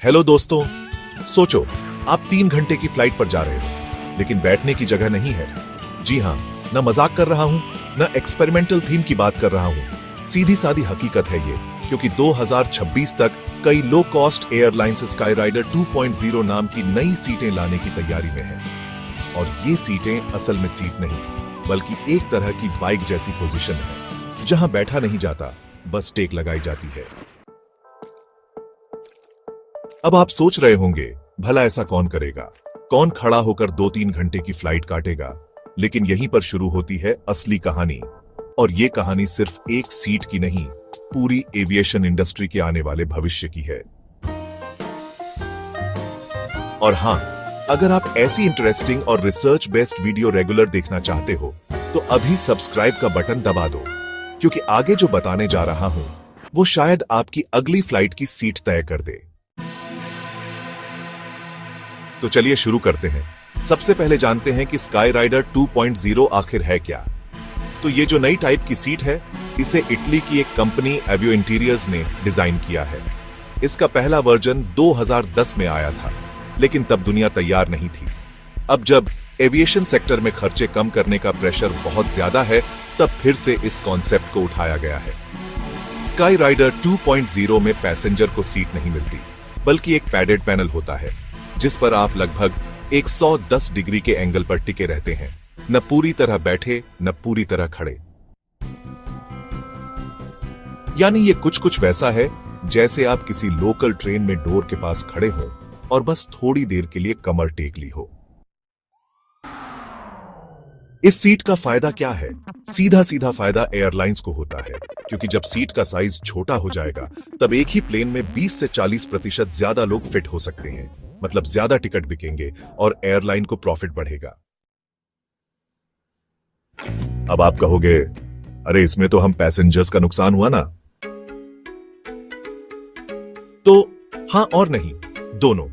Hello दोस्तों, सोचो आप 3 घंटे की फ्लाइट पर जा रहे हो, लेकिन बैठने की जगह नहीं है। जी हाँ, न मजाक कर रहा हूं, न एक्सपेरिमेंटल थीम की बात कर रहा हूं। सीधी सादी हकीकत है ये, क्योंकि 2026 तक कई लो कॉस्ट एयरलाइंस स्काईराइडर 2.0 नाम की नई सीटें लाने की तैयारी में है। और ये सीटें असल में सीट नहीं, बल्कि एक तरह की बाइक जैसी पोजीशन है, जहां बैठा नहीं जाता, बस टेक लगाई जाती है। अब आप सोच रहे होंगे, भला ऐसा कौन करेगा? कौन खड़ा होकर 2-3 घंटे की फ्लाइट काटेगा? लेकिन यहीं पर शुरू होती है असली कहानी। और ये कहानी सिर्फ एक सीट की नहीं, पूरी एविएशन इंडस्ट्री के आने वाले भविष्य की है। और हां, अगर आप ऐसी इंटरेस्टिंग और रिसर्च बेस्ड वीडियो रेगुलर देखना चाहते हो, तो अभी सब्सक्राइब का बटन दबा दो, क्योंकि आगे जो बताने जा रहा हूं, वो शायद आपकी अगली फ्लाइट की सीट तय कर दे। तो चलिए शुरू करते हैं। सबसे पहले जानते हैं कि स्काईराइडर 2.0 आखिर है क्या। तो ये जो नई टाइप की सीट है, इसे इटली की एक कंपनी एवियो इंटीरियर्स ने डिजाइन किया है। इसका पहला वर्जन 2010 में आया था, लेकिन तब दुनिया तैयार नहीं थी। अब जब एविएशन सेक्टर में खर्चे कम करने का प्रेशर बहुत ज्यादा है, तब फिर से इस कॉन्सेप्ट को उठाया गया है। स्काईराइडर 2.0 में पैसेंजर को सीट नहीं मिलती, बल्कि एक पैडेड पैनल होता है, जिस पर आप लगभग 110 डिग्री के एंगल पर टिके रहते हैं, न पूरी तरह बैठे न पूरी तरह खड़े। यानी ये कुछ वैसा है जैसे आप किसी लोकल ट्रेन में डोर के पास खड़े हों और बस थोड़ी देर के लिए कमर टेक ली हो। इस सीट का फायदा क्या है? सीधा फायदा एयरलाइंस को होता है, क्योंकि जब सीट का साइज छोटा हो जाएगा, तब एक ही प्लेन में 20 से 40% ज्यादा लोग फिट हो सकते हैं। मतलब ज्यादा टिकट बिकेंगे और एयरलाइन को प्रॉफिट बढ़ेगा। अब आप कहोगे, अरे इसमें तो हम पैसेंजर्स का नुकसान हुआ ना। तो हां और नहीं, दोनों।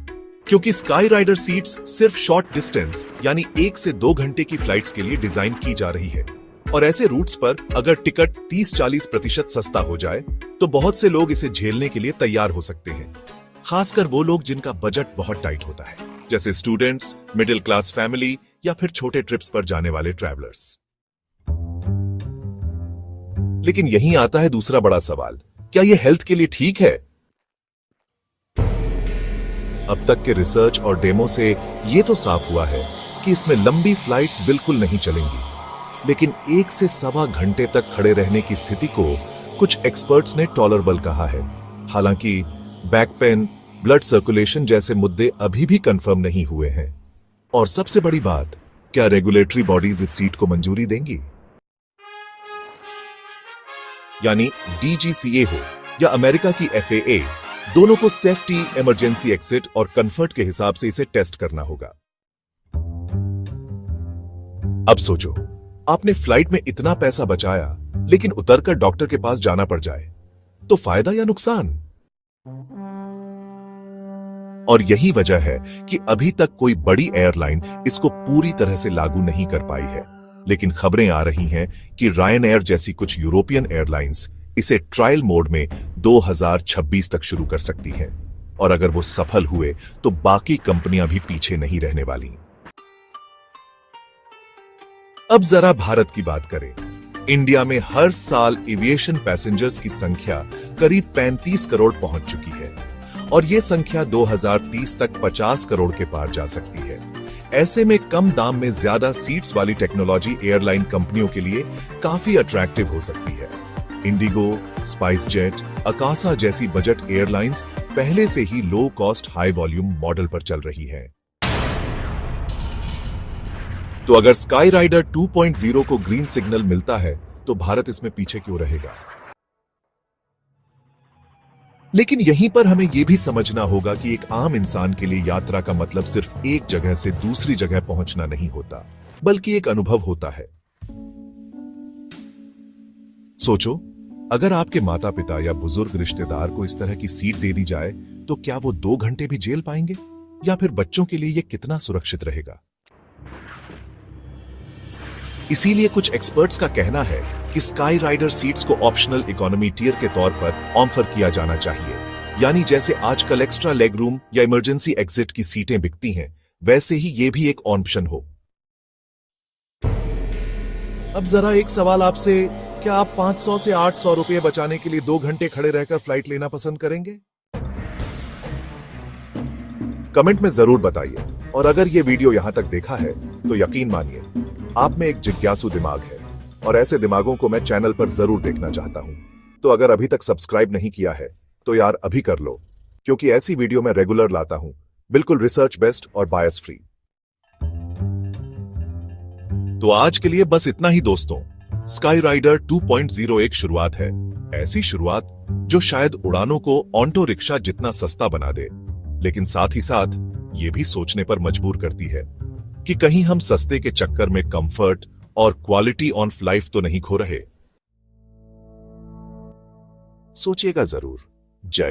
क्योंकि स्काईराइडर सीट्स सिर्फ शॉर्ट डिस्टेंस यानी 1 से 2 घंटे की फ्लाइट्स के लिए डिजाइन की जा रही है। और ऐसे रूट्स पर अगर टिकट 30-40% सस्ता हो जाए, तो बहुत से लोग इसे झेलने के लिए तैयार हो सकते हैं। खासकर वो लोग जिनका बजट बहुत टाइट होता है, जैसे स्टूडेंट्स, मिडिल क्लास फैमिली या फिर छोटे ट्रिप्स पर जाने वाले ट्रैवलर्स। लेकिन यहीं आता है दूसरा बड़ा सवाल, क्या यह हेल्थ के लिए ठीक है? अब तक के रिसर्च और डेमो से यह तो साफ हुआ है कि इसमें लंबी फ्लाइट्स बिल्कुल नहीं चलेंगी, लेकिन 1 से सवा घंटे तक खड़े रहने की स्थिति को कुछ एक्सपर्ट्स ने टॉलरेबल कहा है। हालांकि बैक पेन, ब्लड सर्कुलेशन जैसे मुद्दे अभी भी कंफर्म नहीं हुए हैं। और सबसे बड़ी बात, क्या रेगुलेटरी बॉडीज इस सीट को मंजूरी देंगी? यानी DGCA हो या अमेरिका की FAA, दोनों को सेफ्टी, इमरजेंसी एक्सिट और कंफर्ट के हिसाब से इसे टेस्ट करना होगा। अब सोचो, आपने फ्लाइट में इतना पैसा बचाया, लेकिन उतरकर डॉक्टर के पास जाना पड़ जाए, तो फायदा या नुकसान? और यही वजह है कि अभी तक कोई बड़ी एयरलाइन इसको पूरी तरह से लागू नहीं कर पाई है। लेकिन खबरें आ रही हैं कि रायनएयर जैसी कुछ यूरोपियन एयरलाइंस इसे ट्रायल मोड में 2026 तक शुरू कर सकती हैं। और अगर वो सफल हुए, तो बाकी कंपनियां भी पीछे नहीं रहने वाली। अब जरा भारत की बात करें। इंडिया में हर साल एविएशन पैसेंजर्स की संख्या करीब 35 करोड़ पहुंच चुकी है, और यह संख्या 2030 तक 50 करोड़ के पार जा सकती है। ऐसे में कम दाम में ज्यादा सीट्स वाली टेक्नोलॉजी एयरलाइन कंपनियों के लिए काफी अट्रैक्टिव हो सकती है। इंडिगो, स्पाइस जेट, अकासा जैसी बजट एयरलाइंस पहले से ही low cost high volume model पर चल रही हैं। तो अगर स्काईराइडर 2.0 को ग्रीन सिग्नल मिलता है, तो भारत इसमें पीछे क्यों रहेगा? लेकिन यहीं पर हमें यह भी समझना होगा कि एक आम इंसान के लिए यात्रा का मतलब सिर्फ एक जगह से दूसरी जगह पहुंचना नहीं होता, बल्कि एक अनुभव होता है। सोचो, अगर आपके माता पिता या बुजुर्ग रिश्तेदार को इस तरह की सीट दे दी जाए, तो क्या वो 2 घंटे भी झेल पाएंगे? या फिर बच्चों के लिए यह कितना सुरक्षित रहेगा? इसीलिए कुछ एक्सपर्ट्स का कहना है कि स्काईराइडर सीट्स को ऑप्शनल इकोनॉमी टियर के तौर पर ऑफर किया जाना चाहिए, यानी जैसे आजकल एक्स्ट्रा लेग रूम या इमरजेंसी एग्जिट की सीटें बिकती हैं, वैसे ही ये भी एक ऑप्शन हो। अब जरा एक सवाल आपसे, क्या आप 500 से 800 रुपए बचाने के लिए 2 घंटे खड़े रहकर फ्लाइट लेना पसंद करेंगे? कमेंट में जरूर बताइए। और अगर ये वीडियो यहां तक देखा है तो यकीन मानिए आप में एक जिज्ञासु दिमाग है, और ऐसे दिमागों को मैं चैनल पर जरूर देखना चाहता हूं। तो अगर अभी तक सब्सक्राइब नहीं किया है तो यार अभी कर लो, क्योंकि ऐसी वीडियो मैं रेगुलर लाता हूं, बिल्कुल रिसर्च बेस्ड और बायस फ्री। तो आज के लिए बस इतना ही दोस्तों। स्काई राइडर 2.0 एक शुरुआत है, ऐसी शुरुआत जो शायद उड़ानों को ऑटो रिक्शा जितना सस्ता बना दे, लेकिन साथ ही साथ ये भी सोचने पर मजबूर करती है कि कहीं हम सस्ते के चक्कर में कंफर्ट और क्वालिटी ऑफ लाइफ तो नहीं खो रहे। सोचिएगा जरूर। जय